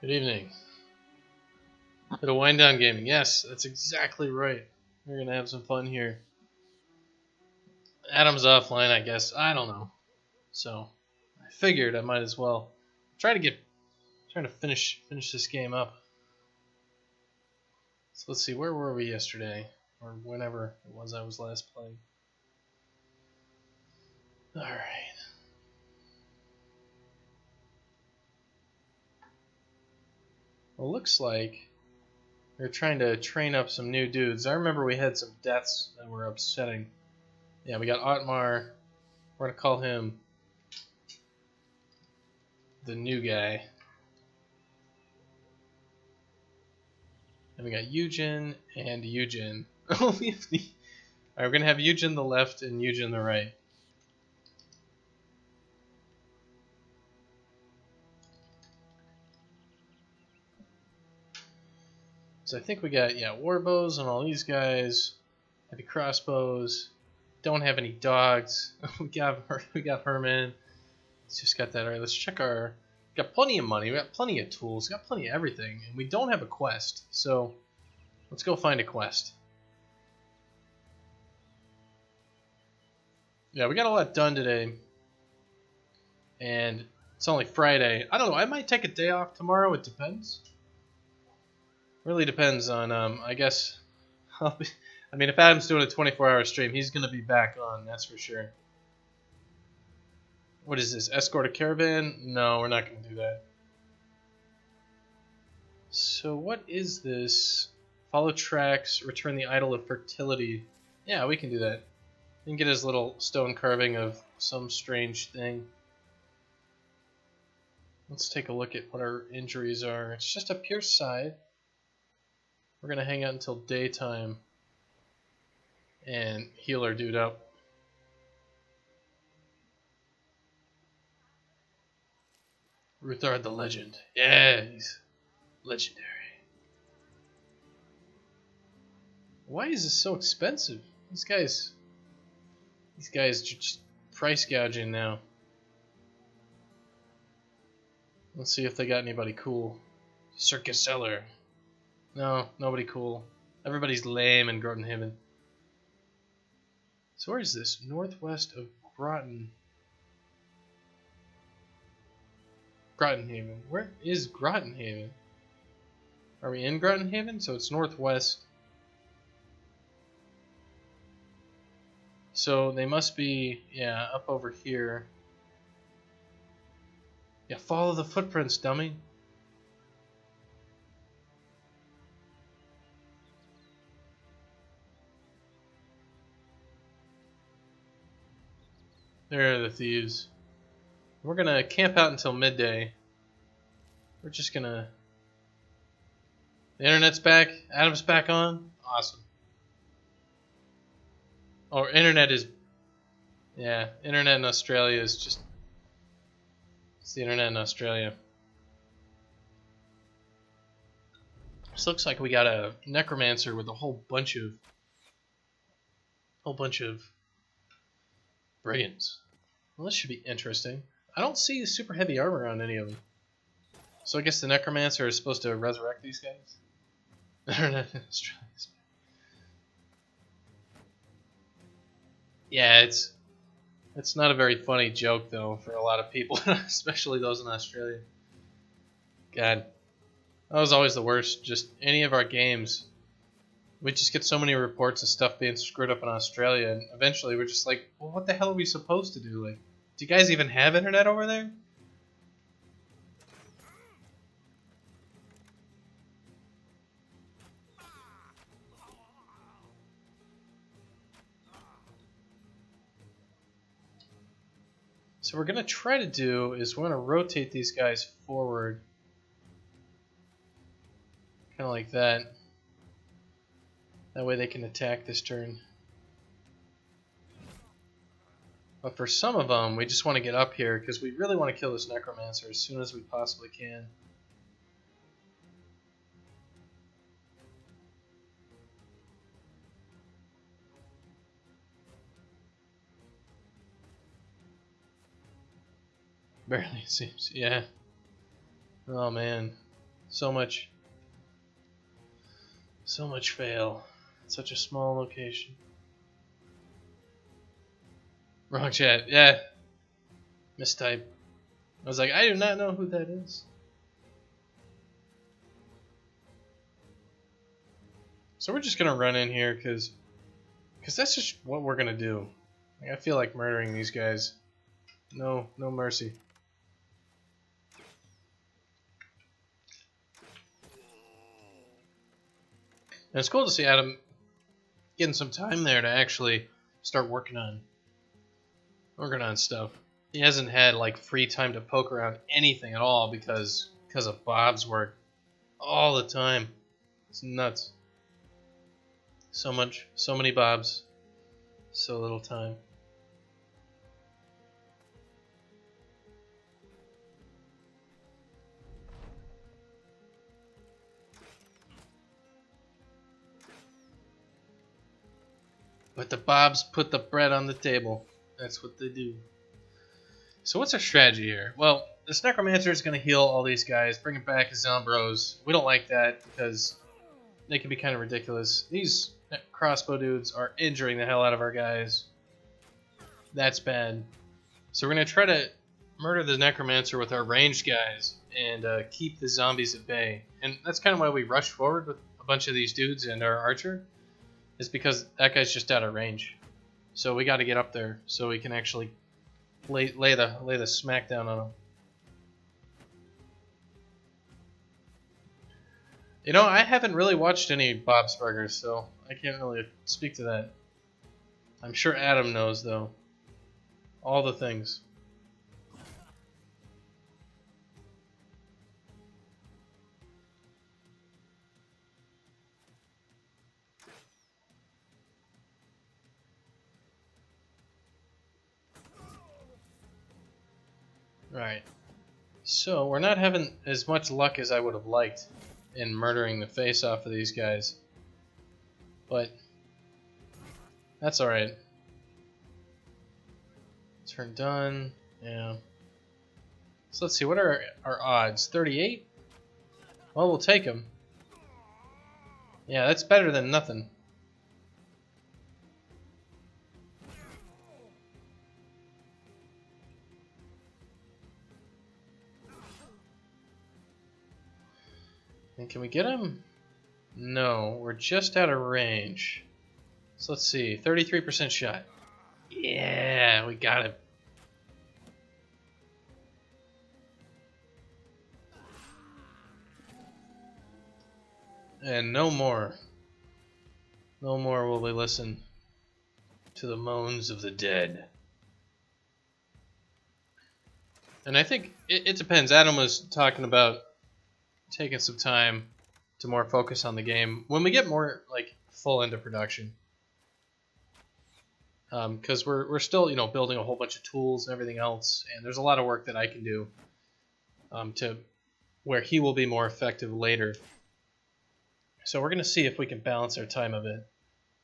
Good evening. Bit of wind down gaming. Yes, that's exactly right. We're gonna have some fun here. Adam's offline, I guess. I don't know. So I figured I might as well trying to finish this game up. So let's see, where were we yesterday? Or whenever it was I was last playing. Alright. Well, looks like we're trying to train up some new dudes. I remember we had some deaths that were upsetting. Yeah, we got Otmar. We're going to call him the new guy. And we got Eugen and Eugen. Alright, we're going to have Eugen the left and Eugen the right. So I think we got, warbows on all these guys. Heavy crossbows. Don't have any dogs. we got Herman. Let's just got that. Alright, let's check our... Got plenty of money. We got plenty of tools. We got plenty of everything. And we don't have a quest. So let's go find a quest. Yeah, we got a lot done today. And it's only Friday. I don't know. I might take a day off tomorrow. It depends. Really depends on, I guess... I mean, if Adam's doing a 24-hour stream, he's going to be back on, that's for sure. What is this? Escort a caravan? No, we're not going to do that. So what is this? Follow tracks, return the idol of fertility. Yeah, we can do that. We can get his little stone carving of some strange thing. Let's take a look at what our injuries are. It's just a pierced side. We're going to hang out until daytime and heal our dude up. Ruthard the Legend. Yeah, he's legendary. Why is this so expensive? These guys just price gouging now. Let's see if they got anybody cool. Circus Seller. No, nobody cool. Everybody's lame in Grotonhaven. So where is this? Northwest of Grotonhaven. Where is Grotonhaven? Are we in Grotonhaven? So it's northwest. So they must be, up over here. Yeah, follow the footprints, dummy. There are the thieves. We're gonna camp out until midday. We're just gonna... The internet's back? Adam's back on? Awesome. Oh, internet is... Yeah, internet in Australia is just... It's the internet in Australia. This looks like we got a necromancer with a whole bunch of brigands. Well, this should be interesting. I don't see super heavy armor on any of them. So I guess the necromancer is supposed to resurrect these guys? Yeah, it's not a very funny joke though for a lot of people, especially those in Australia. God, that was always the worst. Just any of our games, we just get so many reports of stuff being screwed up in Australia, and eventually we're just like, well, what the hell are we supposed to do? Like, do you guys even have internet over there? So what we're going to try to do is we're going to rotate these guys forward. Kind of like that. That way they can attack this turn. But for some of them, we just want to get up here because we really want to kill this necromancer as soon as we possibly can. Barely seems, yeah. Oh man. So much fail. Such a small location. Wrong chat. Yeah. Mistype. I was like, I do not know who that is. So we're just gonna run in here because that's just what we're gonna do. Like, I feel like murdering these guys. No mercy. And it's cool to see Adam getting some time there to actually start working on stuff. He hasn't had like free time to poke around anything at all because of Bob's work all the time. It's nuts. So many Bobs, so little time. But the Bobs put the bread on the table. That's what they do. So what's our strategy here? Well, this Necromancer is going to heal all these guys, bring it back as Zombros. We don't like that because they can be kind of ridiculous. These crossbow dudes are injuring the hell out of our guys. That's bad. So we're going to try to murder the Necromancer with our ranged guys and keep the zombies at bay. And that's kind of why we rush forward with a bunch of these dudes and our archer. Is because that guy's just out of range. So we got to get up there so we can actually lay the smack down on him. You know, I haven't really watched any Bob's Burgers, so I can't really speak to that. I'm sure Adam knows, though. All the things. Right. So, we're not having as much luck as I would have liked in murdering the face off of these guys. But that's alright. Turn done. Yeah. So let's see, what are our odds? 38? Well, we'll take them. Yeah, that's better than nothing. And can we get him? No, we're just out of range. So let's see, 33% shot. Yeah, we got him. And no more. No more will we listen to the moans of the dead. And I think it depends. Adam was talking about taking some time to more focus on the game when we get more like full into production. Because we're still, you know, building a whole bunch of tools and everything else, and there's a lot of work that I can do to where he will be more effective later. So we're going to see if we can balance our time a bit,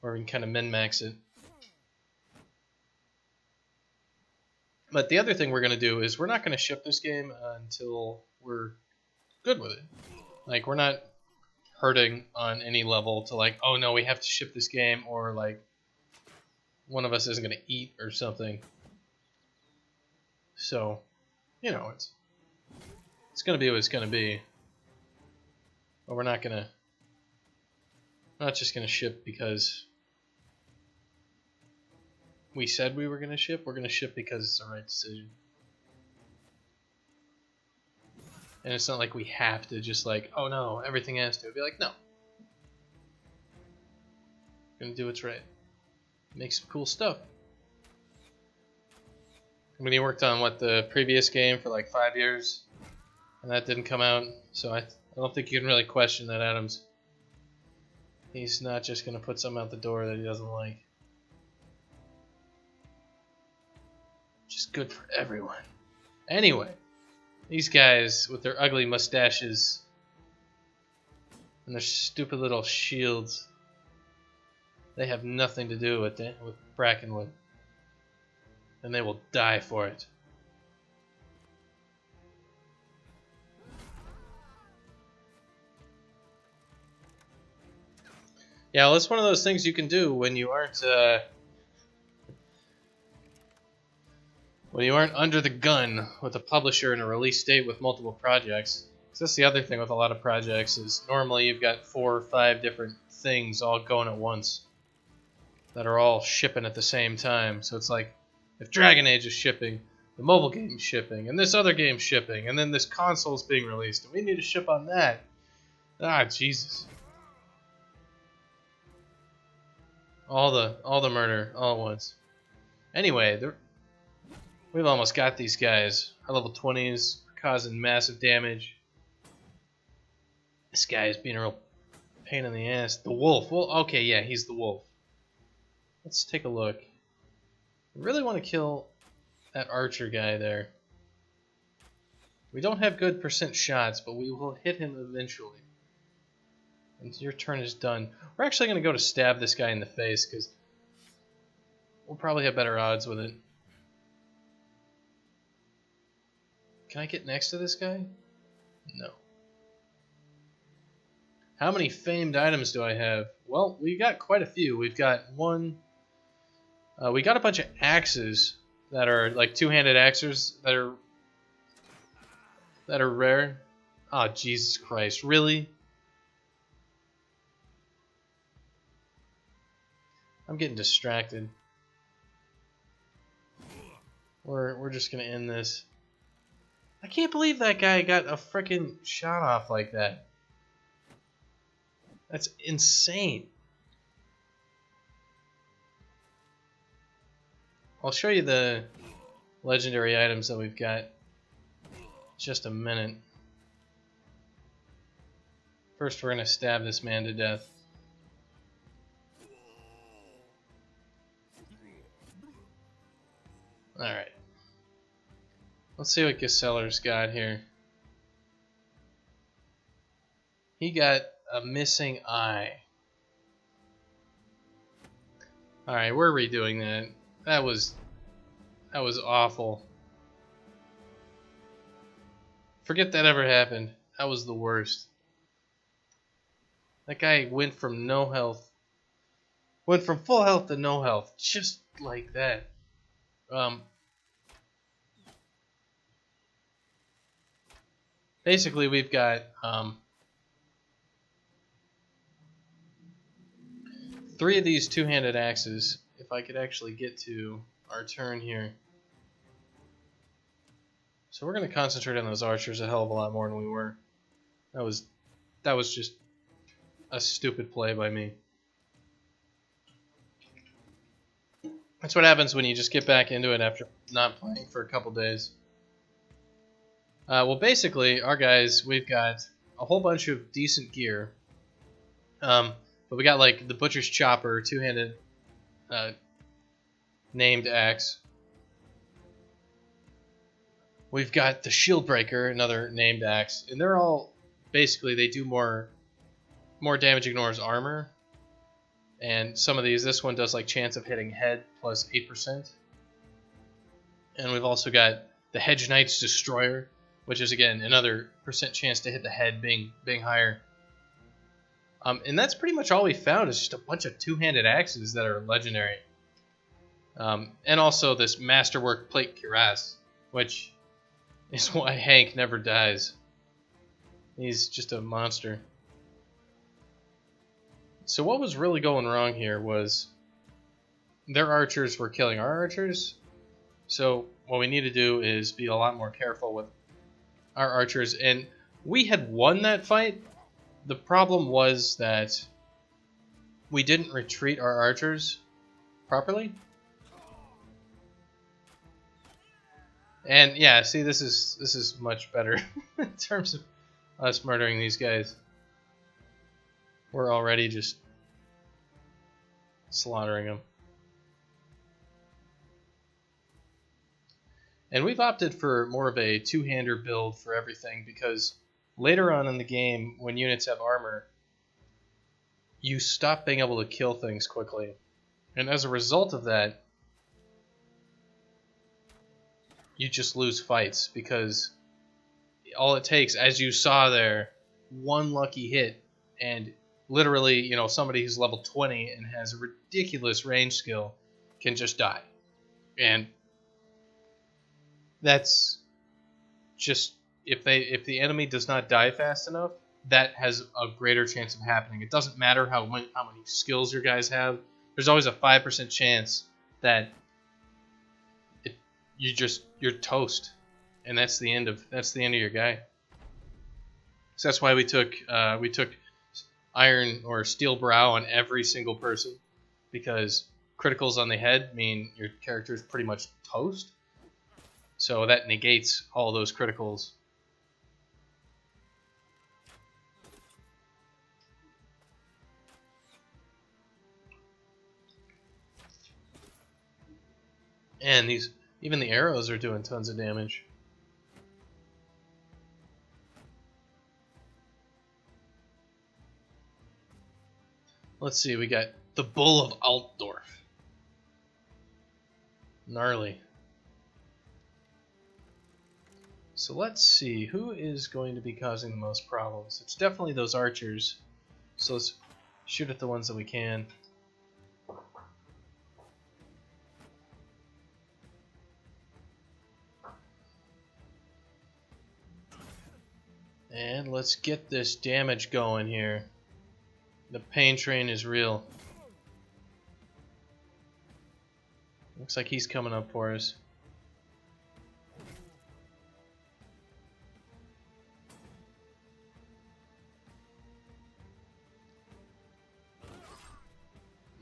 or we can kind of min-max it. But the other thing we're going to do is we're not going to ship this game until we're good with it. Like, we're not hurting on any level to like, oh no, we have to ship this game, or like one of us isn't going to eat or something. So, you know, it's going to be what it's going to be. But we're not just going to ship because we said we were going to ship. We're going to ship because it's the right decision. And it's not like we have to just like, oh no, everything has to. It'd be like, no. We're going to do what's right. Make some cool stuff. I mean, he worked on, what, the previous game for like 5 years? And that didn't come out. So I don't think you can really question that, Adams. He's not just going to put something out the door that he doesn't like. Just good for everyone. Anyway, these guys with their ugly mustaches and their stupid little shields, they have nothing to do with Brackenwood. And they will die for it. Yeah, well, it's one of those things you can do when you aren't under the gun with a publisher and a release date with multiple projects. 'Cause that's the other thing with a lot of projects is normally you've got 4 or 5 different things all going at once that are all shipping at the same time. So it's like if Dragon Age is shipping, the mobile game's shipping, and this other game's shipping, and then this console's being released, and we need to ship on that. Ah, Jesus. All the murder all at once. Anyway, we've almost got these guys. Our level 20s are causing massive damage. This guy is being a real pain in the ass. The wolf. Well, okay, yeah, he's the wolf. Let's take a look. I really want to kill that archer guy there. We don't have good percent shots, but we will hit him eventually. And your turn is done. We're actually going to go to stab this guy in the face because we'll probably have better odds with it. Can I get next to this guy? No. How many famed items do I have? Well, we got quite a few. We've got one. We got a bunch of axes that are like two-handed axes that are rare. Oh, Jesus Christ! Really? I'm getting distracted. We're just gonna end this. I can't believe that guy got a frickin' shot off like that. That's insane. I'll show you the legendary items that we've got in just a minute. First, we're gonna stab this man to death. Alright. Let's see what Giseller's got here. He got a missing eye. Alright, we're redoing that. That was awful. Forget that ever happened. That was the worst. That guy went from no health. Went from full health to no health. Just like that. Basically, we've got 3 of these two-handed axes. If I could actually get to our turn here. So we're going to concentrate on those archers a hell of a lot more than we were. That was just a stupid play by me. That's what happens when you just get back into it after not playing for a couple days. Well, basically, our guys, we've got a whole bunch of decent gear. But we got like the Butcher's Chopper, two-handed named axe. We've got the Shield Breaker, another named axe. And they're all, basically, they do more damage ignores armor. And some of these, this one does like chance of hitting head plus 8%. And we've also got the Hedge Knight's Destroyer, which is again another percent chance to hit the head being higher. And that's pretty much all we found is just a bunch of two-handed axes that are legendary. And also this Masterwork Plate Cuirass, which is why Hank never dies. He's just a monster. So what was really going wrong here was their archers were killing our archers. So what we need to do is be a lot more careful with our archers. And we had won that fight. The problem was that we didn't retreat our archers properly. And yeah, see, this is much better in terms of us murdering these guys. We're already just slaughtering them. And we've opted for more of a two-hander build for everything because later on in the game, when units have armor, you stop being able to kill things quickly. And as a result of that, you just lose fights because all it takes, as you saw there, one lucky hit and literally, you know, somebody who's level 20 and has a ridiculous range skill can just die. And that's just, if the enemy does not die fast enough, that has a greater chance of happening. It doesn't matter how many skills your guys have. There's always a 5% chance that you're toast, and that's the end of your guy. So that's why we took iron or steel brow on every single person, because criticals on the head mean your character is pretty much toast. So that negates all those criticals. And even the arrows are doing tons of damage. Let's see, we got the Bull of Altdorf. Gnarly. So let's see, who is going to be causing the most problems? It's definitely those archers. So let's shoot at the ones that we can. And let's get this damage going here. The pain train is real. Looks like he's coming up for us.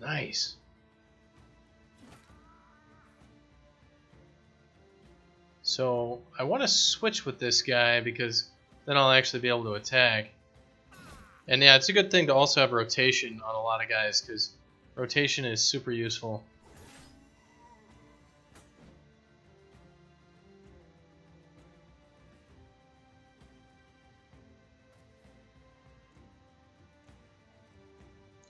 Nice. So I want to switch with this guy because then I'll actually be able to attack. And yeah, it's a good thing to also have rotation on a lot of guys, because rotation is super useful.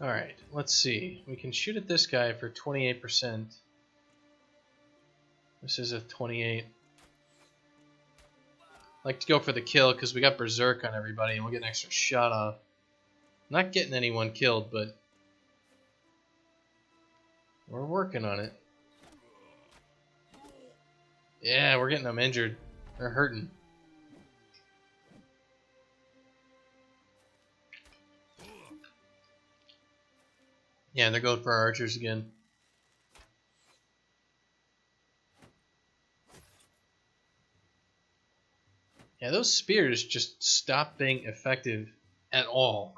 Alright, let's see. We can shoot at this guy for 28%. This is a 28. I like to go for the kill because we got Berserk on everybody and we'll get an extra shot off. Not getting anyone killed, but we're working on it. Yeah, we're getting them injured. They're hurting. Yeah, they're going for our archers again. Yeah, those spears just stop being effective at all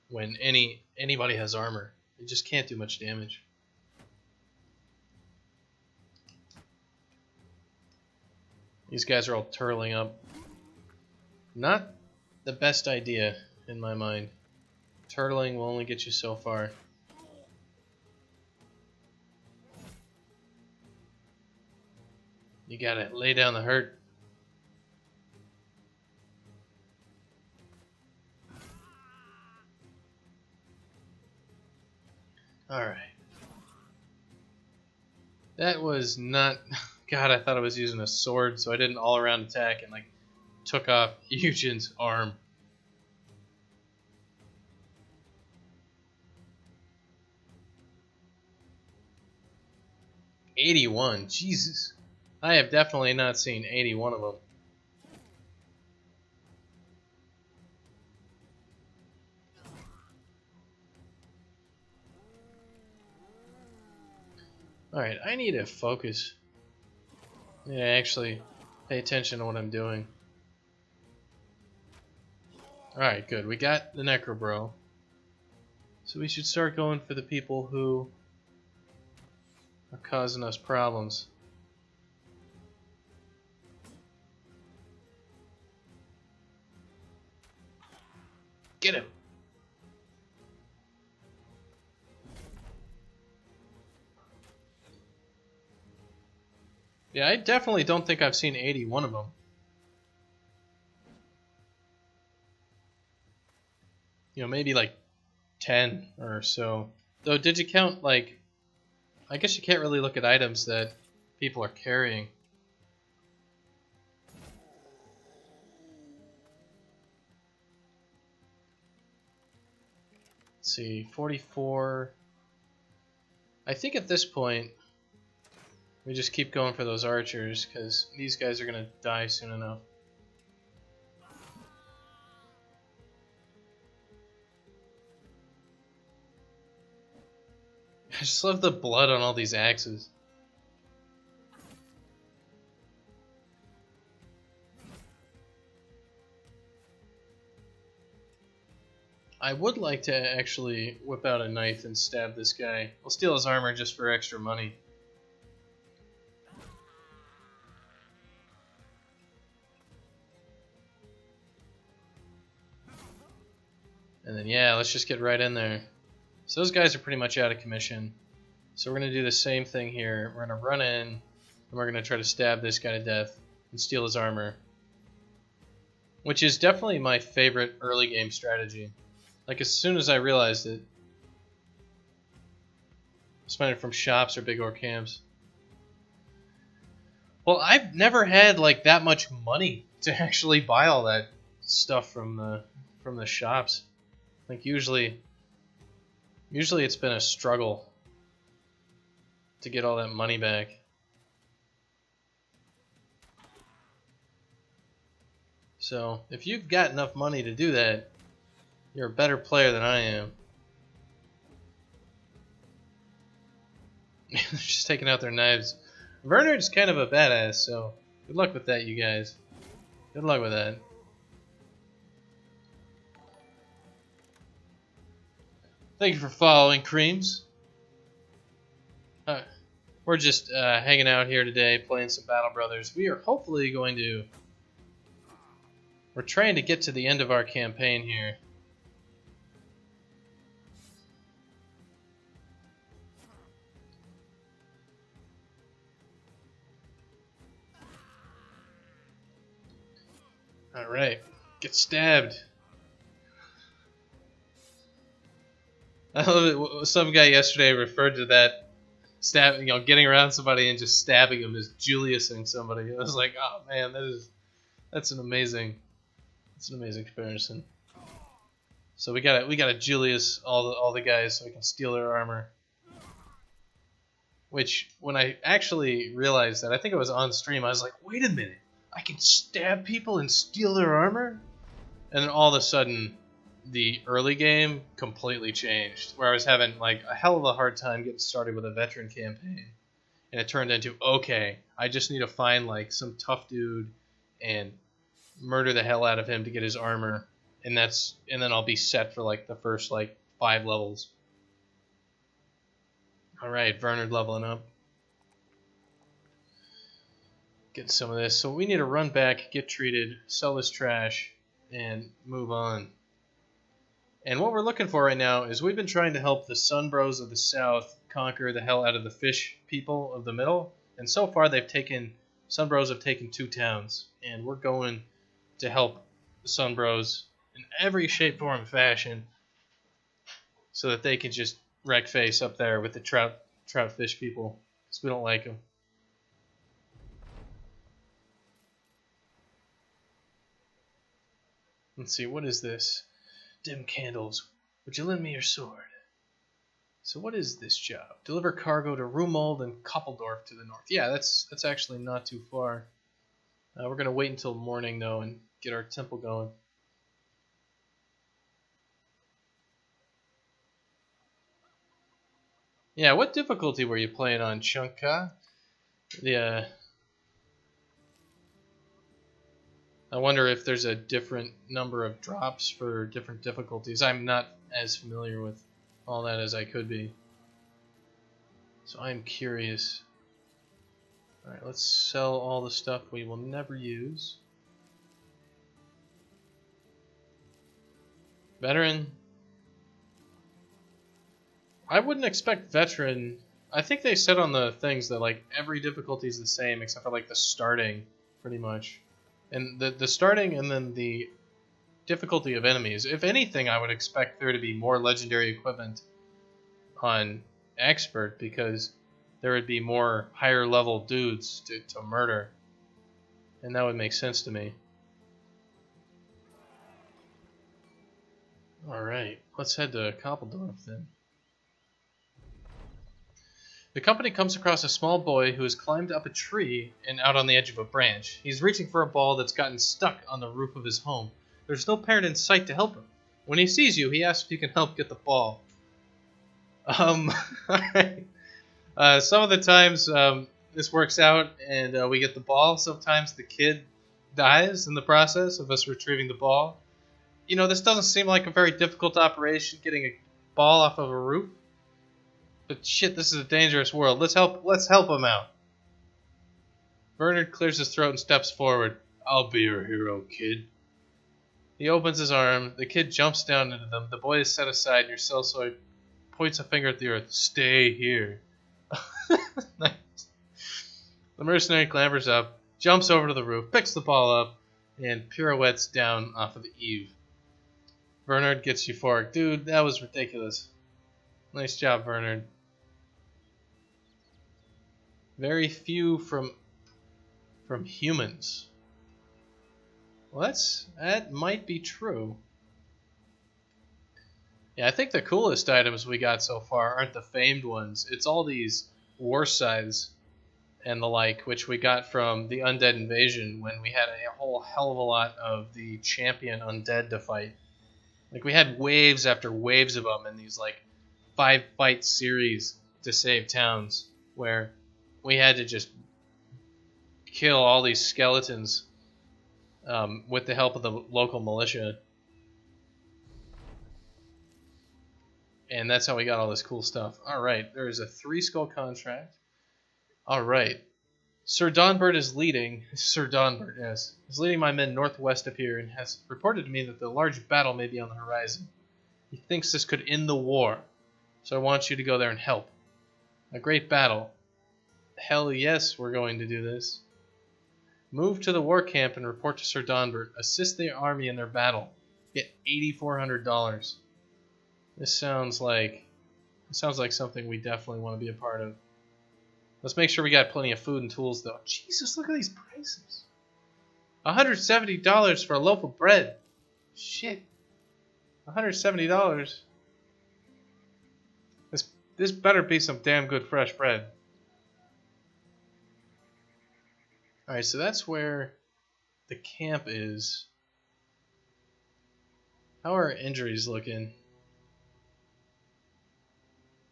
when anybody has armor. They just can't do much damage. These guys are all turtling up. Not the best idea in my mind. Turtling will only get you so far. You gotta lay down the hurt. Alright. That was not... God, I thought I was using a sword, so I did an all-around attack and, like, took off Eugen's arm. $81, Jesus. I have definitely not seen 81 of them. Alright, I need to focus. Yeah, actually pay attention to what I'm doing. Alright, good. We got the Necrobro. So we should start going for the people who are causing us problems. Get him! Yeah, I definitely don't think I've seen 81 of them. You know, maybe like 10 or so. Though, did you count, like... I guess you can't really look at items that people are carrying. Let's see, 44. I think at this point, we just keep going for those archers, because these guys are going to die soon enough. I just love the blood on all these axes. I would like to actually whip out a knife and stab this guy. We'll steal his armor just for extra money. And then, yeah, let's just get right in there. So those guys are pretty much out of commission. So we're going to do the same thing here. We're going to run in, and we're going to try to stab this guy to death and steal his armor. Which is definitely my favorite early game strategy. Like, as soon as I realized it. Spend it from shops or big ore camps. Well, I've never had, like, that much money to actually buy all that stuff from the shops. Like, usually it's been a struggle to get all that money back. So, if you've got enough money to do that, you're a better player than I am. They're just taking out their knives. Vernard's kind of a badass, so good luck with that, you guys. Good luck with that. Thank you for following, Creams. We're just hanging out here today, playing some Battle Brothers. We are hopefully going to... We're trying to get to the end of our campaign here. Alright, get stabbed. I love it. Some guy yesterday referred to that getting around somebody and just stabbing them as Juliusing somebody. I was like, oh man, that's an amazing comparison. So we gotta Julius all the guys so we can steal their armor. Which, when I actually realized that, I think it was on stream, I was like, wait a minute, I can stab people and steal their armor? And then all of a sudden, the early game completely changed, where I was having like a hell of a hard time getting started with a veteran campaign, and it turned into, okay, I just need to find like some tough dude and murder the hell out of him to get his armor, and then I'll be set for like the first like 5 levels. All right, Vernard leveling up. Get some of this. So we need to run back, get treated, sell this trash, and move on. And what we're looking for right now is we've been trying to help the Sun Bros of the South conquer the hell out of the fish people of the middle. And so far Sun Bros have taken 2 towns. And we're going to help the Sun Bros in every shape, form, and fashion so that they can just wreck face up there with the trout fish people, because we don't like them. Let's see, what is this? Dim candles. Would you lend me your sword? So what is this job? Deliver cargo to Rumold and Koppeldorf to the north. Yeah, that's actually not too far. We're going to wait until morning, though, and get our temple going. Yeah, what difficulty were you playing on, Chunka? I wonder if there's a different number of drops for different difficulties. I'm not as familiar with all that as I could be. So I'm curious. Alright, let's sell all the stuff we will never use. Veteran. I wouldn't expect veteran. I think they said on the things that like every difficulty is the same except for like the starting, pretty much. And the starting and then the difficulty of enemies. If anything, I would expect there to be more legendary equipment on expert, because there would be more higher level dudes to murder. And that would make sense to me. Alright, let's head to Koppeldorf then. The company comes across a small boy who has climbed up a tree and out on the edge of a branch. He's reaching for a ball that's gotten stuck on the roof of his home. There's no parent in sight to help him. When he sees you, he asks if you can help get the ball. Alright. Some of the times this works out and we get the ball. Sometimes the kid dies in the process of us retrieving the ball. You know, this doesn't seem like a very difficult operation, getting a ball off of a roof. But shit, this is a dangerous world. Let's help him out. Bernard clears his throat and steps forward. I'll be your hero, kid. He opens his arm. The kid jumps down into them. The boy is set aside, and your sellsword points a finger at the earth. Stay here. Nice. The mercenary clambers up, jumps over to the roof, picks the ball up, and pirouettes down off of the eave. Bernard gets euphoric. Dude, that was ridiculous. Nice job, Bernard. Very few from humans. Well, that might be true. Yeah, I think the coolest items we got so far aren't the famed ones. It's all these war scythes and the like, which we got from the Undead Invasion when we had a whole hell of a lot of the champion undead to fight. Like, we had waves after waves of them in these, like, 5-fight series to save towns, where we had to just kill all these skeletons with the help of the local militia. And that's how we got all this cool stuff. Alright, there is a 3-skull contract. Alright. Sir Donbert is leading. Sir Donbert, yes. Is leading my men northwest of here and has reported to me that the large battle may be on the horizon. He thinks this could end the war. So I want you to go there and help. A great battle. Hell yes, we're going to do this. Move to the war camp and report to Sir Donbert. Assist the army in their battle. Get $8,400. This sounds like something we definitely want to be a part of. Let's make sure we got plenty of food and tools, though. Jesus, look at these prices. $170 for a loaf of bread. Shit. $170. This better be some damn good fresh bread. Alright, so that's where the camp is. How are our injuries looking?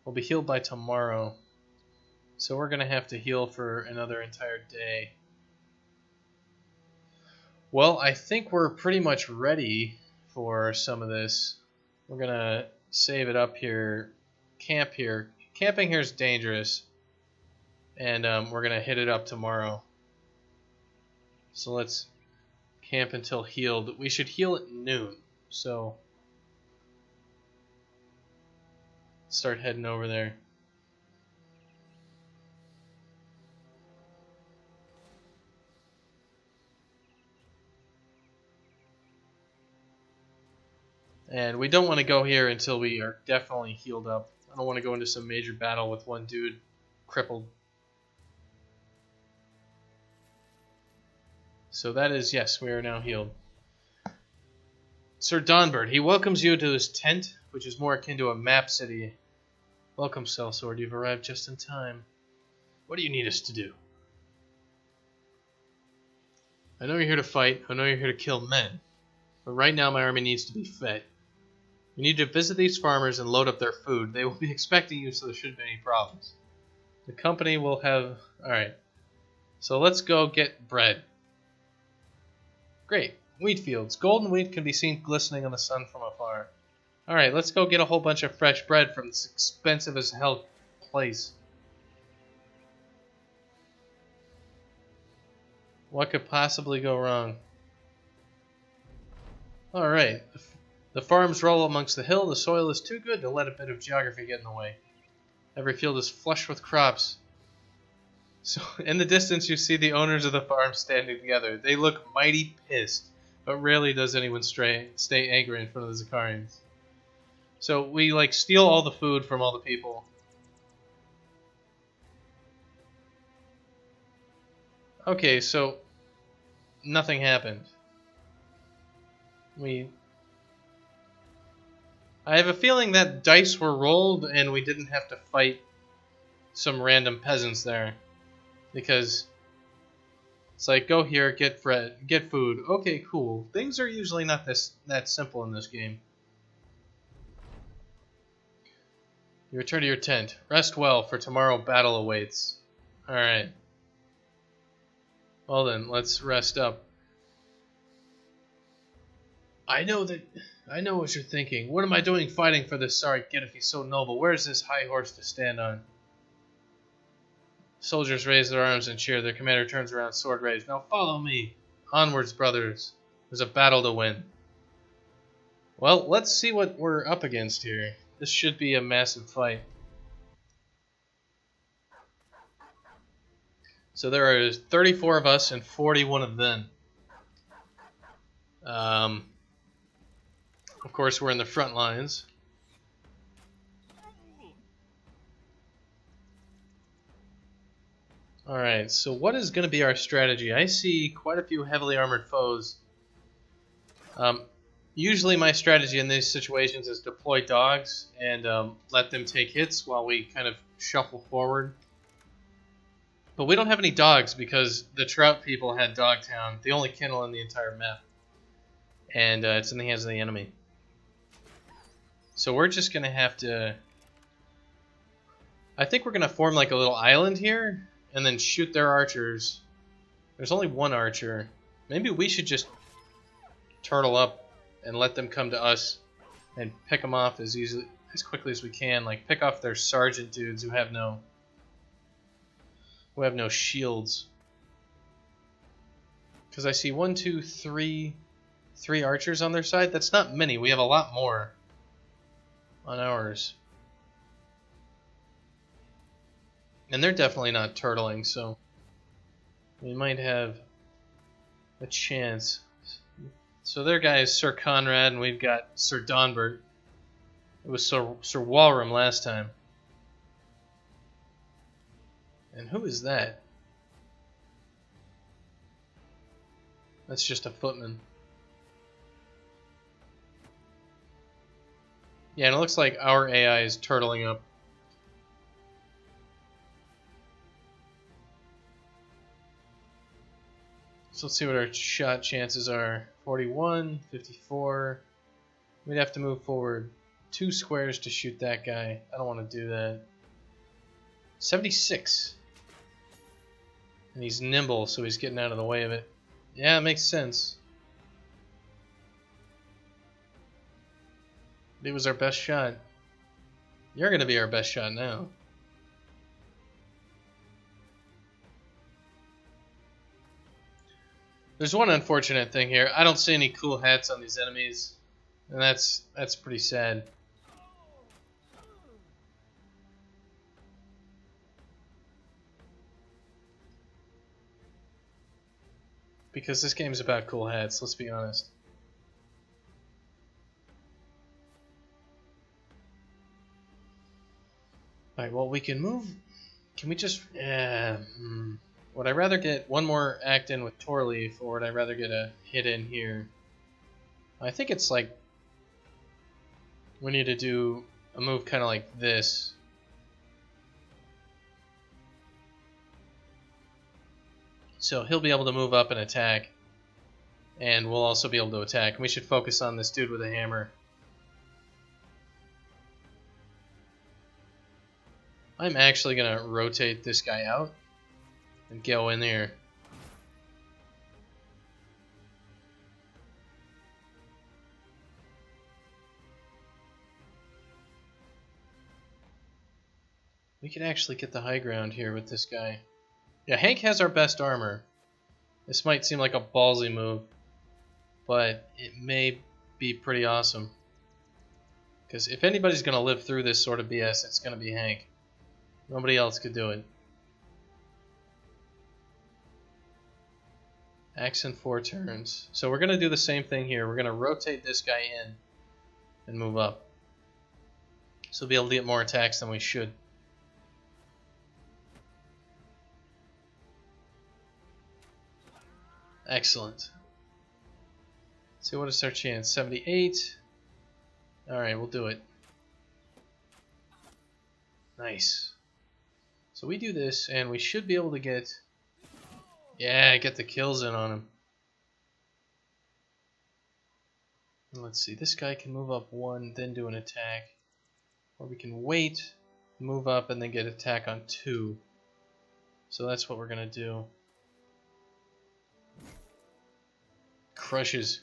We'll be healed by tomorrow. So we're going to have to heal for another entire day. Well, I think we're pretty much ready for some of this. We're going to save it up here. Camp here. Camping here is dangerous. And we're going to hit it up tomorrow. So let's camp until healed. We should heal at noon. So start heading over there. And we don't want to go here until we are definitely healed up. I don't want to go into some major battle with one dude crippled. So that is, yes, we are now healed. Sir Donbert, he welcomes you to his tent, which is more akin to a map city. Welcome, Sellsword, you've arrived just in time. What do you need us to do? I know you're here to fight, I know you're here to kill men. But right now my army needs to be fed. You need to visit these farmers and load up their food. They will be expecting you, so there shouldn't be any problems. The company will have... Alright. So let's go get bread. Great. Wheat fields. Golden wheat can be seen glistening in the sun from afar. Alright, let's go get a whole bunch of fresh bread from this expensive as hell place. What could possibly go wrong? Alright. The farms roll amongst the hill. The soil is too good to let a bit of geography get in the way. Every field is flush with crops. So in the distance you see the owners of the farm standing together. They look mighty pissed, but rarely does anyone stay angry in front of the Zakarians. So we like steal all the food from all the people. Okay, so nothing happened. I have a feeling that dice were rolled and we didn't have to fight some random peasants there. Because it's like, go here, get food. Okay, cool. Things are usually not that simple in this game. You return to your tent. Rest well, for tomorrow battle awaits. Alright. Well then, let's rest up. I know what you're thinking. What am I doing fighting for this sorry kid if he's so noble? Where's this high horse to stand on? Soldiers raise their arms and cheer. Their commander turns around, sword raised. Now follow me. Onwards, brothers. There's a battle to win. Well, let's see what we're up against here. This should be a massive fight. So there are 34 of us and 41 of them. Of course, we're in the front lines. Alright, so what is going to be our strategy? I see quite a few heavily armored foes. Usually my strategy in these situations is deploy dogs and let them take hits while we kind of shuffle forward. But we don't have any dogs because the Trout people had Dogtown, the only kennel in the entire map. And it's in the hands of the enemy. So we're just going to have to... I think we're going to form like a little island here and then shoot their archers. There's only one archer. Maybe we should just turtle up and let them come to us and pick them off as quickly as we can. Like pick off their sergeant dudes who have no shields. Because I see 1, 2, 3 archers on their side. That's not many. We have a lot more on ours. And they're definitely not turtling, so we might have a chance. So their guy is Sir Conrad, and we've got Sir Donbert. It was Sir Walram last time. And who is that? That's just a footman. Yeah, and it looks like our AI is turtling up. So let's see what our shot chances are. 41, 54. We'd have to move forward 2 squares to shoot that guy. I don't want to do that. 76. And he's nimble, so he's getting out of the way of it. Yeah, it makes sense. It was our best shot. You're going to be our best shot now. There's one unfortunate thing here. I don't see any cool hats on these enemies, and that's pretty sad. Because this game's about cool hats, let's be honest. Alright, well, we can move. Can we just... Would I rather get one more act in with Torleaf, or would I rather get a hit in here? I think it's like... we need to do a move kind of like this. So he'll be able to move up and attack. And we'll also be able to attack. And we should focus on this dude with a hammer. I'm actually going to rotate this guy out and go in there. We can actually get the high ground here with this guy. Yeah, Hank has our best armor. This might seem like a ballsy move, but it may be pretty awesome. Because if anybody's going to live through this sort of BS, it's going to be Hank. Nobody else could do it. Axe in 4 turns. So we're going to do the same thing here. We're going to rotate this guy in and move up. So we'll be able to get more attacks than we should. Excellent. So what is our chance? 78. Alright, we'll do it. Nice. So we do this, and we should be able to get... Yeah, get the kills in on him. And let's see, this guy can move up 1, then do an attack. Or we can wait, move up, and then get attack on 2. So that's what we're going to do. Crushes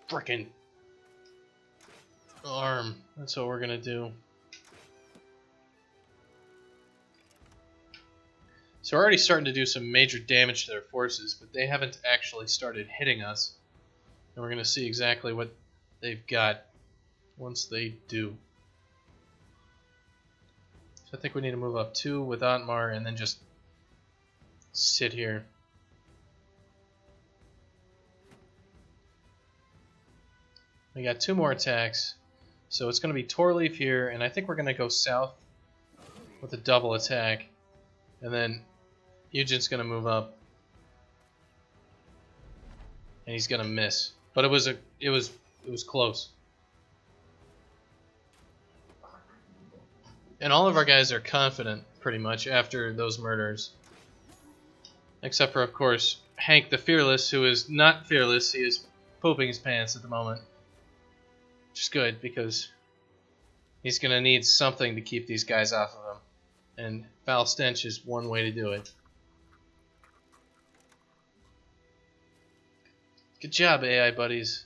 frickin' arm. That's what we're gonna do. So we're already starting to do some major damage to their forces, but they haven't actually started hitting us. And we're gonna see exactly what they've got once they do. So I think we need to move up 2 with Otmar and then just sit here. We got 2 more attacks, so it's going to be Torleaf here, and I think we're going to go south with a double attack, and then Eugen's going to move up, and he's going to miss. But it was close, and all of our guys are confident pretty much after those murders, except for of course Hank the Fearless, who is not fearless. He is pooping his pants at the moment. Which is good, because he's going to need something to keep these guys off of him. And foul stench is one way to do it. Good job, AI buddies.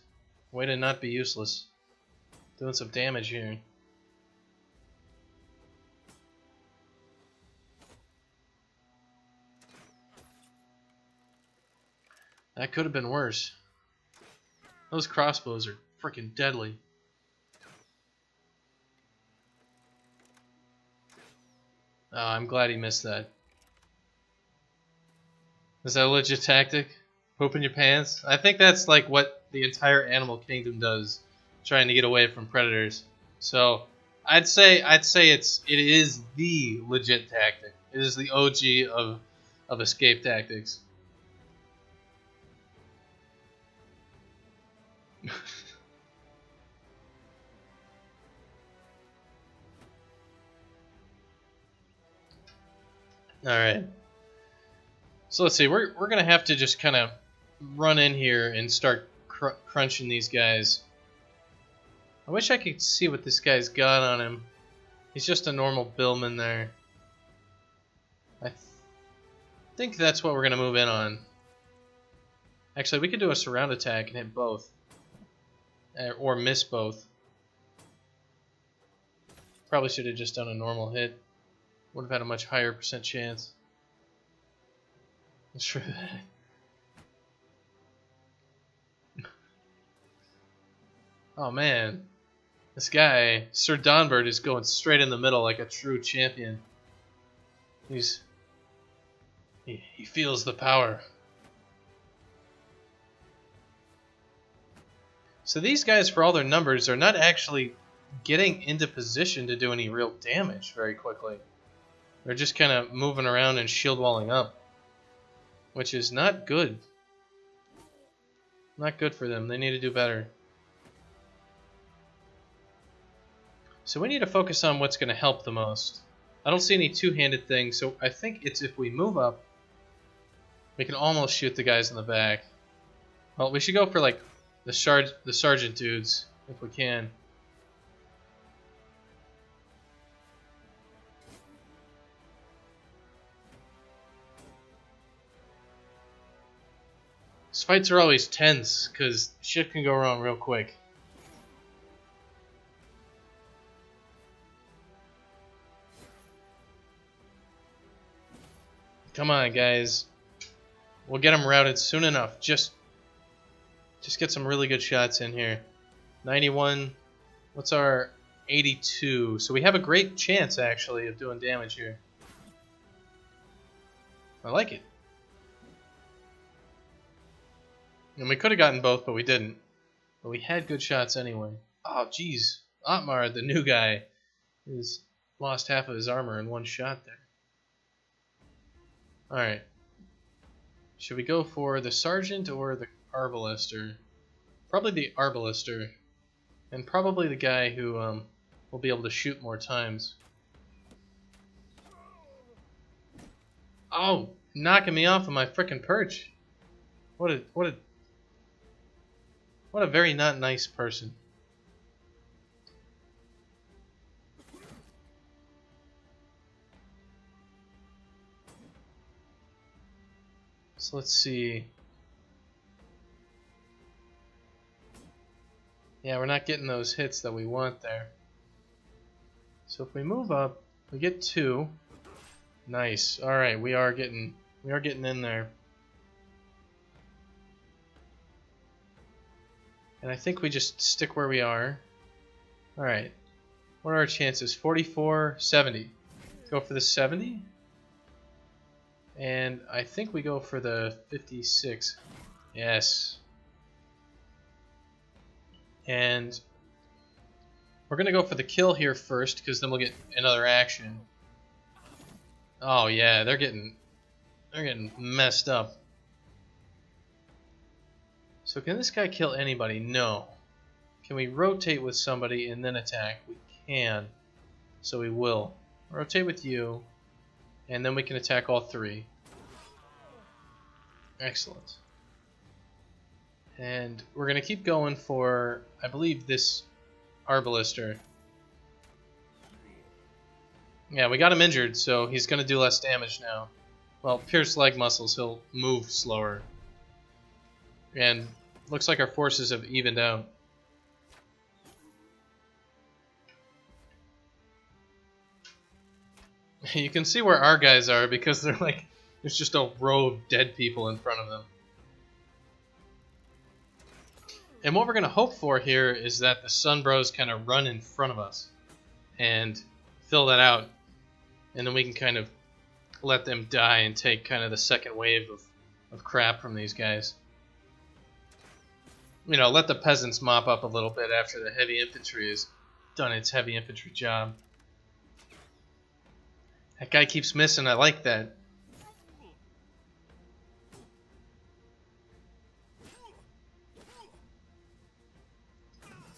Way to not be useless. Doing some damage here. That could have been worse. Those crossbows are freaking deadly. Oh, I'm glad he missed that. Is that a legit tactic? Pooping your pants? I think that's like what the entire animal kingdom does, trying to get away from predators. So I'd say it is the legit tactic. It is the OG of escape tactics. Alright. So let's see, we're going to have to just kind of run in here and start crunching these guys. I wish I could see what this guy's got on him. He's just a normal billman there. I think that's what we're going to move in on. Actually, we could do a surround attack and hit both. Or miss both. Probably should have just done a normal hit. Would have had a much higher % chance. Let's try that. Oh man. This guy, Sir Donbert, is going straight in the middle like a true champion. He feels the power. So these guys, for all their numbers, are not actually getting into position to do any real damage very quickly. They're just kind of moving around and shield walling up, which is not good. Not good for them. They need to do better. So we need to focus on what's going to help the most. I don't see any two-handed things, so I think it's if we move up, we can almost shoot the guys in the back. Well, we should go for like the sergeant dudes if we can. These fights are always tense because shit can go wrong real quick. Come on, guys. We'll get them routed soon enough. Just get some really good shots in here. 91. What's our 82? So we have a great chance, actually, of doing damage here. I like it. And we could have gotten both, but we didn't. But we had good shots anyway. Oh, jeez. Otmar, the new guy, has lost half of his armor in one shot there. Alright. Should we go for the sergeant or the arbalester? Probably the arbalester. And probably the guy who will be able to shoot more times. Oh, knocking me off of my frickin' perch. What a very not nice person. So let's see. Yeah, we're not getting those hits that we want there. So if we move up, we get 2. Nice. All right, we are getting in there. And I think we just stick where we are. All right. What are our chances? 44, 70. Go for the 70. And I think we go for the 56. Yes. And we're going to go for the kill here first, because then we'll get another action. Oh yeah, they're getting messed up. So can this guy kill anybody? No. Can we rotate with somebody and then attack? We can. So we will. Rotate with you, and then we can attack all 3. Excellent. And we're going to keep going for, I believe, this Arbalister. Yeah, we got him injured, so he's going to do less damage now. Well, pierced leg muscles, he'll move slower. And looks like our forces have evened out. You can see where our guys are because they're like, there's just a row of dead people in front of them. And what we're going to hope for here is that the Sun Bros kind of run in front of us and fill that out. And then we can kind of let them die and take kind of the second wave of crap from these guys. You know, let the peasants mop up a little bit after the heavy infantry has done its heavy infantry job. That guy keeps missing. I like that.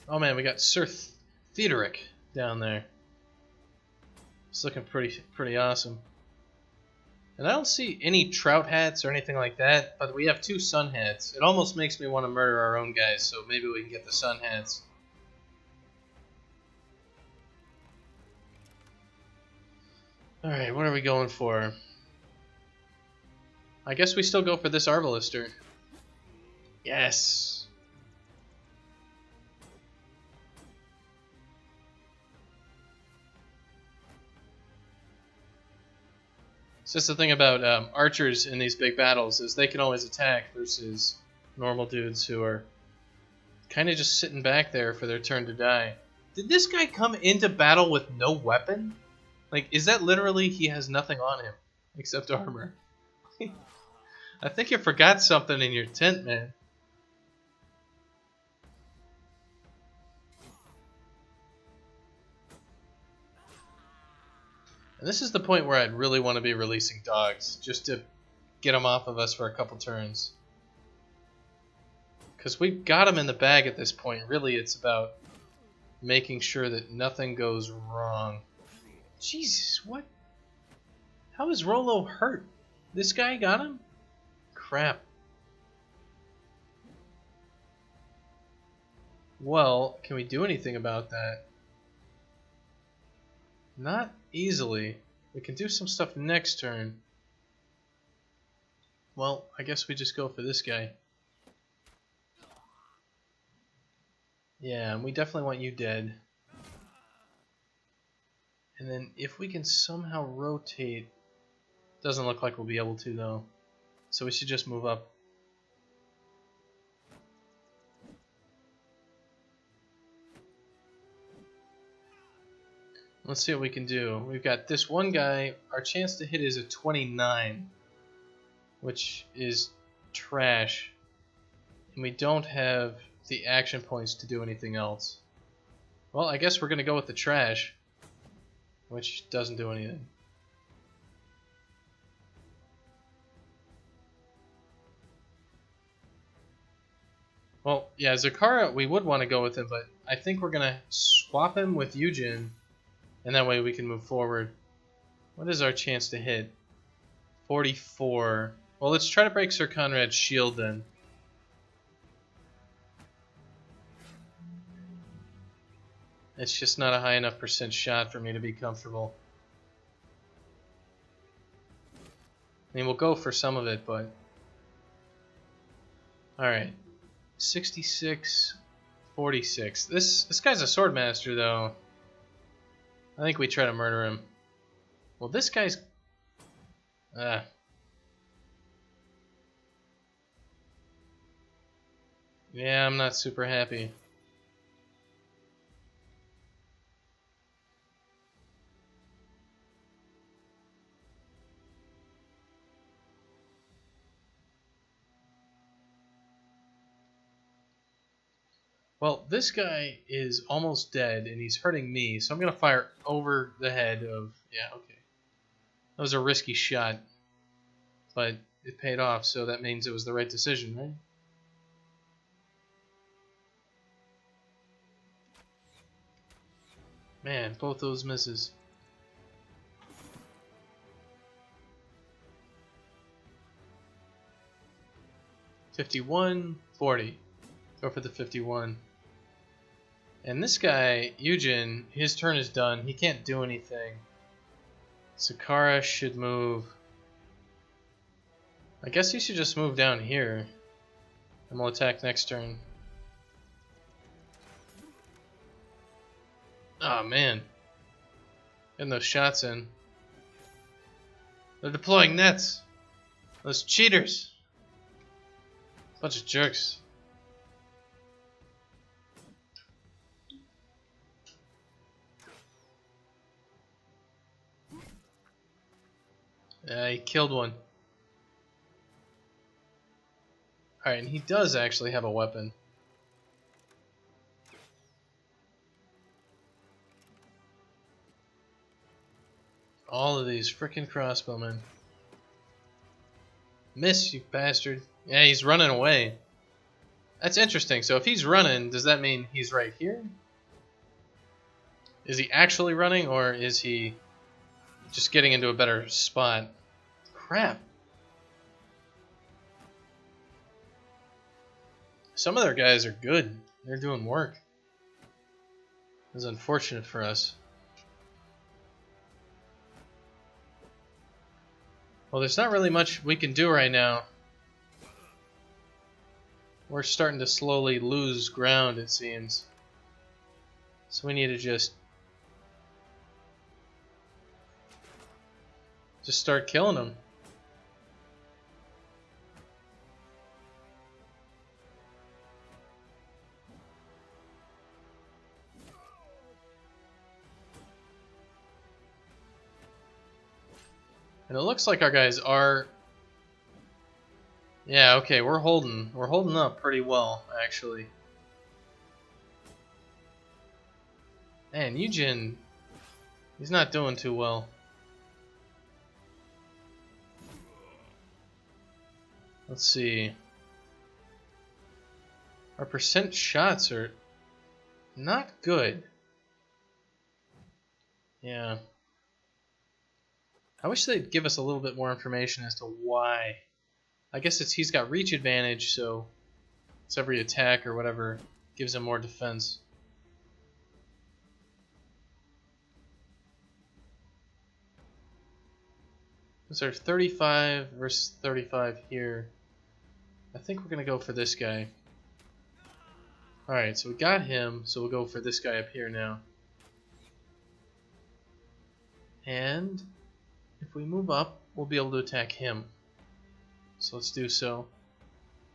Oh man, we got Sir Theodoric down there. It's looking pretty awesome. And I don't see any trout hats or anything like that, but we have 2 sun hats. It almost makes me want to murder our own guys, so maybe we can get the sun hats. Alright, what are we going for? I guess we still go for this Arbalister. Yes! It's just the thing about archers in these big battles is they can always attack versus normal dudes who are kind of just sitting back there for their turn to die. Did this guy come into battle with no weapon? Like, is that literally he has nothing on him except armor? I think you forgot something in your tent, man. And this is the point where I'd really want to be releasing dogs, just to get them off of us for a couple turns. Because we've got them in the bag at this point. Really, it's about making sure that nothing goes wrong. Jesus, what? How is Rollo hurt? This guy got him? Crap. Well, can we do anything about that? Not easily. We can do some stuff next turn. Well, I guess we just go for this guy. Yeah, and we definitely want you dead. And then if we can somehow rotate... Doesn't look like we'll be able to, though. So we should just move up. Let's see what we can do. We've got this one guy. Our chance to hit is a 29, which is trash. And we don't have the action points to do anything else. Well, I guess we're going to go with the trash, which doesn't do anything. Well, yeah, Zakara, we would want to go with him, but I think we're going to swap him with Eugen, and that way we can move forward. What is our chance to hit? 44. Well, let's try to break Sir Conrad's shield then. It's just not a high enough % shot for me to be comfortable. I mean, we'll go for some of it, but... Alright. 66, 46. This guy's a sword master, though. I think we try to murder him. Well, this guy's... Yeah, I'm not super happy. Well, this guy is almost dead, and he's hurting me, so I'm going to fire over the head of... Yeah, okay. That was a risky shot, but it paid off, so that means it was the right decision, right? Man, both those misses. $51, $40. Go for the 51. And this guy, Eugen, his turn is done. He can't do anything. Zakara should move. I guess he should just move down here. And we'll attack next turn. Oh man. Getting those shots in. They're deploying nets. Those cheaters. Bunch of jerks. He killed one. Alright, and he does actually have a weapon. All of these frickin' crossbowmen. Miss, you bastard. Yeah, he's running away. That's interesting. So if he's running, does that mean he's right here? Is he actually running, or is he just getting into a better spot? Crap. Some of their guys are good. They're doing work. It's unfortunate for us. Well, there's not really much we can do right now. We're starting to slowly lose ground, it seems. So we need to just start killing them. And it looks like our guys are... Yeah, okay, we're holding up pretty well, actually. Man, Eugen, he's not doing too well. Let's see. Our % shots are not good. Yeah. I wish they'd give us a little bit more information as to why. I guess he's got reach advantage, so it's every attack or whatever gives him more defense. Those are 35 versus 35 here. I think we're going to go for this guy. Alright, so we got him, so we'll go for this guy up here now. And if we move up, we'll be able to attack him. So let's do so.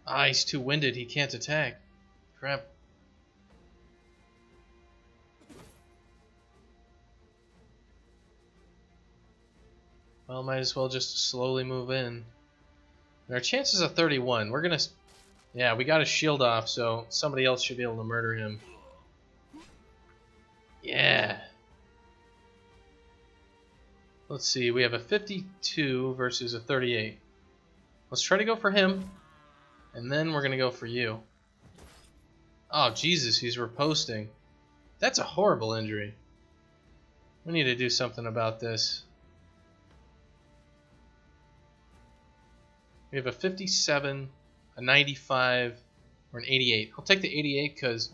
Ah, he's too winded, he can't attack. Crap. Well, might as well just slowly move in. And our chances are 31. We're gonna... Yeah, we got his shield off, so somebody else should be able to murder him. Yeah. Let's see, we have a 52 versus a 38. Let's try to go for him, and then we're going to go for you. Oh, Jesus, he's riposting. That's a horrible injury. We need to do something about this. We have a 57, a 95, or an 88. I'll take the 88 because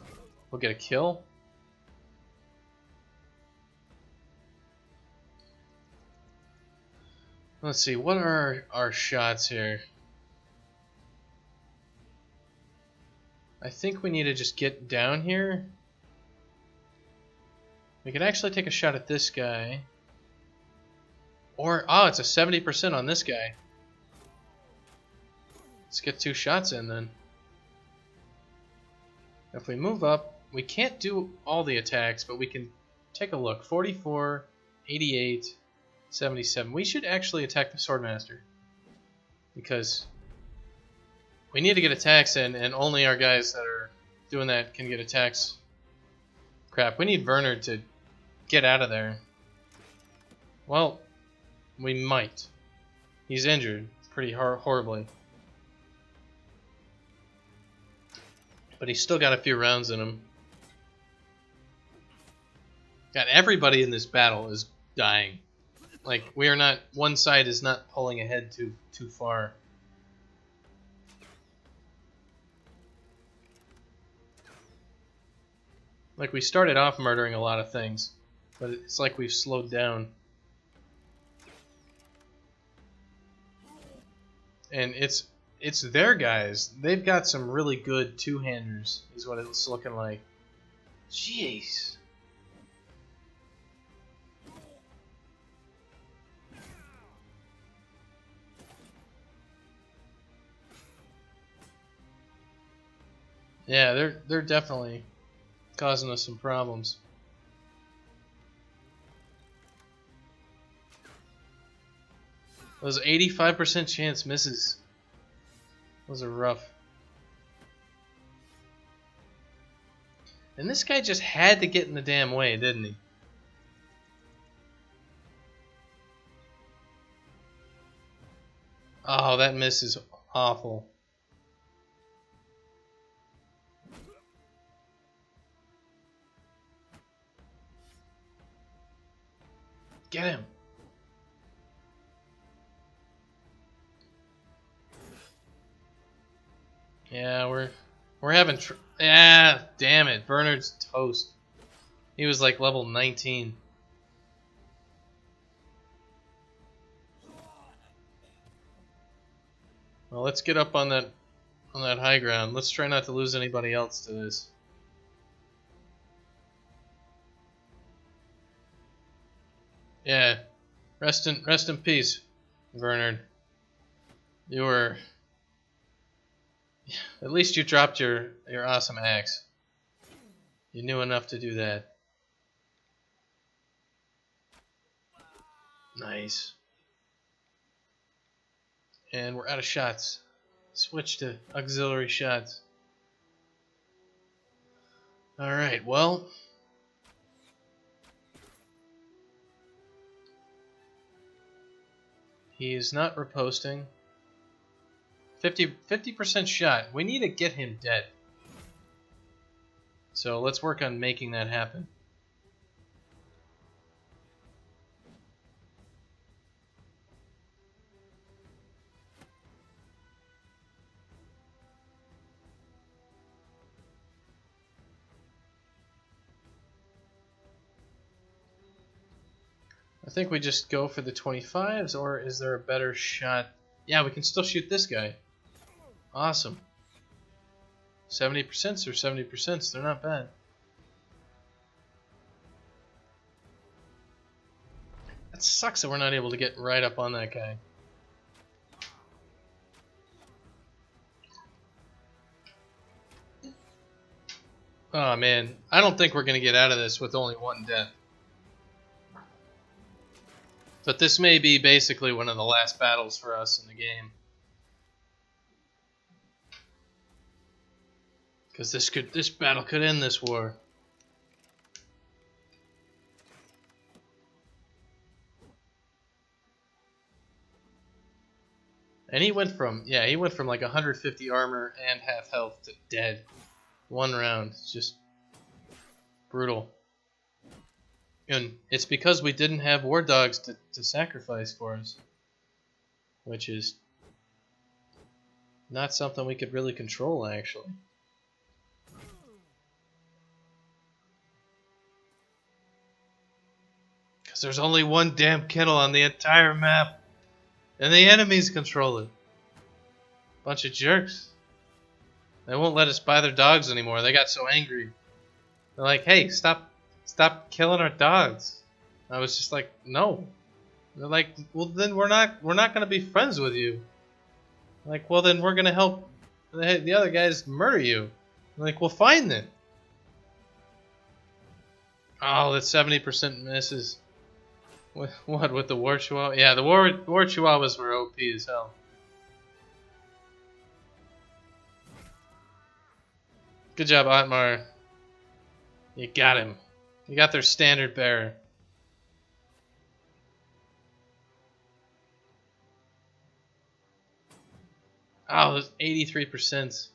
we'll get a kill. Let's see, what are our shots here? I think we need to just get down here. We can actually take a shot at this guy. Or, oh, it's a 70% on this guy. Let's get 2 shots in then. If we move up, we can't do all the attacks, but we can take a look. 44, 88, 77. We should actually attack the Swordmaster. Because we need to get attacks in, and only our guys that are doing that can get attacks. Crap, we need Bernard to get out of there. Well, we might. He's injured pretty horribly. But he's still got a few rounds in him. God, everybody in this battle is dying. Like, we are not, one side is not pulling ahead too far. Like, we started off murdering a lot of things, but it's like we've slowed down. And it's their guys. They've got some really good two-handers, is what it's looking like. Jeez. Yeah, they're definitely causing us some problems. Those 85% chance misses. Those are rough. And this guy just had to get in the damn way, didn't he? Oh, that miss is awful. Get him. Yeah, we're having yeah, damn it. Bernard's toast. He was like level 19. Well, let's get up on that high ground. Let's try not to lose anybody else to this. Yeah. Rest in peace, Bernard. You were, at least you dropped your awesome axe. You knew enough to do that. Nice. And we're out of shots. Switch to auxiliary shots. Alright, well, he is not riposting. 50% shot. We need to get him dead. So let's work on making that happen. I think we just go for the 25s, or is there a better shot? Yeah, we can still shoot this guy. Awesome. 70% or 70%, they're not bad. That sucks that we're not able to get right up on that guy. Oh man, I don't think we're going to get out of this with only one death. But this may be basically one of the last battles for us in the game. Because this battle could end this war. And he went from like 150 armor and half health to dead 1 round. It's just brutal. And it's because we didn't have war dogs to sacrifice for us. Which is not something we could really control, actually. Because there's only one damn kennel on the entire map. And the enemies control it. Bunch of jerks. They won't let us buy their dogs anymore. They got so angry. They're like, hey, stop killing our dogs. I was just like, no. They're like, well then we're not gonna be friends with you. I'm like, well then we're gonna help the other guys murder you. I'm like, well fine then. Oh, that 70% misses. What with the war chihuahua? Yeah, the war chihuahuas were OP as hell. Good job, Otmar. You got him. You got their standard bearer. Oh, there's 83%.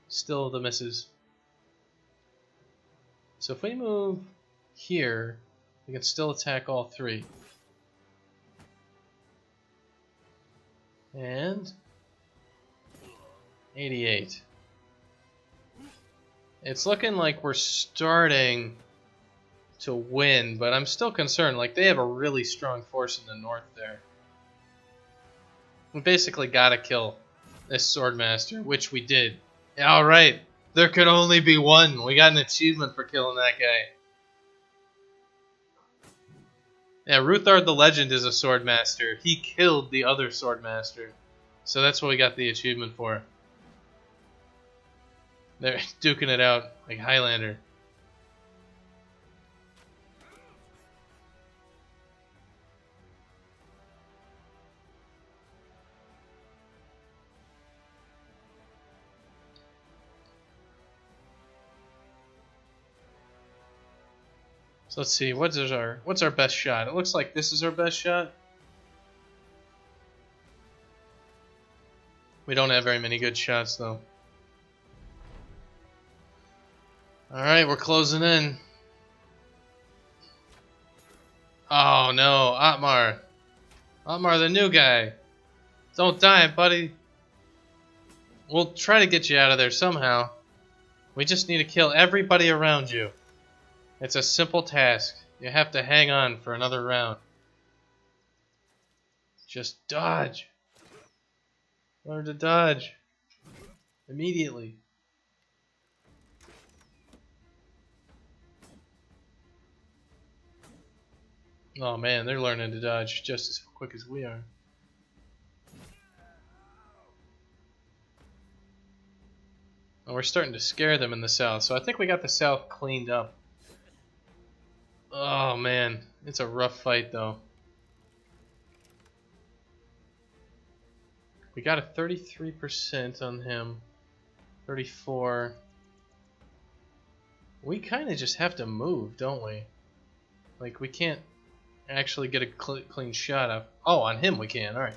Still the misses. So if we move here, we can still attack all 3. And 88. It's looking like we're starting to win, but I'm still concerned. Like, they have a really strong force in the north there. We basically gotta kill this Swordmaster, which we did. Alright, there could only be one. We got an achievement for killing that guy. Yeah, Ruthard the Legend is a Swordmaster. He killed the other Swordmaster. So that's what we got the achievement for. They're duking it out like Highlander. So let's see, what's our best shot? It looks like this is our best shot. We don't have very many good shots though. Alright, we're closing in. Oh no, Otmar. Otmar, the new guy. Don't die, buddy. We'll try to get you out of there somehow. We just need to kill everybody around you. It's a simple task. You have to hang on for another round. Just dodge. Learn to dodge. Immediately. Oh man, they're learning to dodge just as quick as we are. And we're starting to scare them in the south, so I think we got the south cleaned up. Oh man, it's a rough fight though. We got a 33% on him. 34. We kind of just have to move, don't we? Like, we can't actually get a clean shot of. Oh, on him we can. Alright.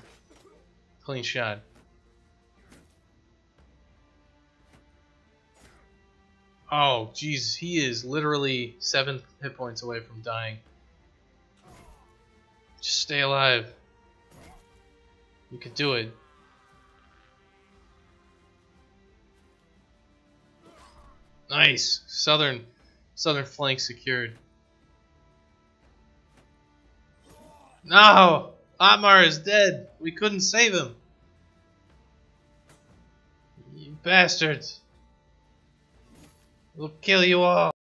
Clean shot. Oh, jeez. He is literally 7 hit points away from dying. Just stay alive. You can do it. Nice. Southern flank secured. No! Otmar is dead. We couldn't save him. You bastards. We'll kill you all.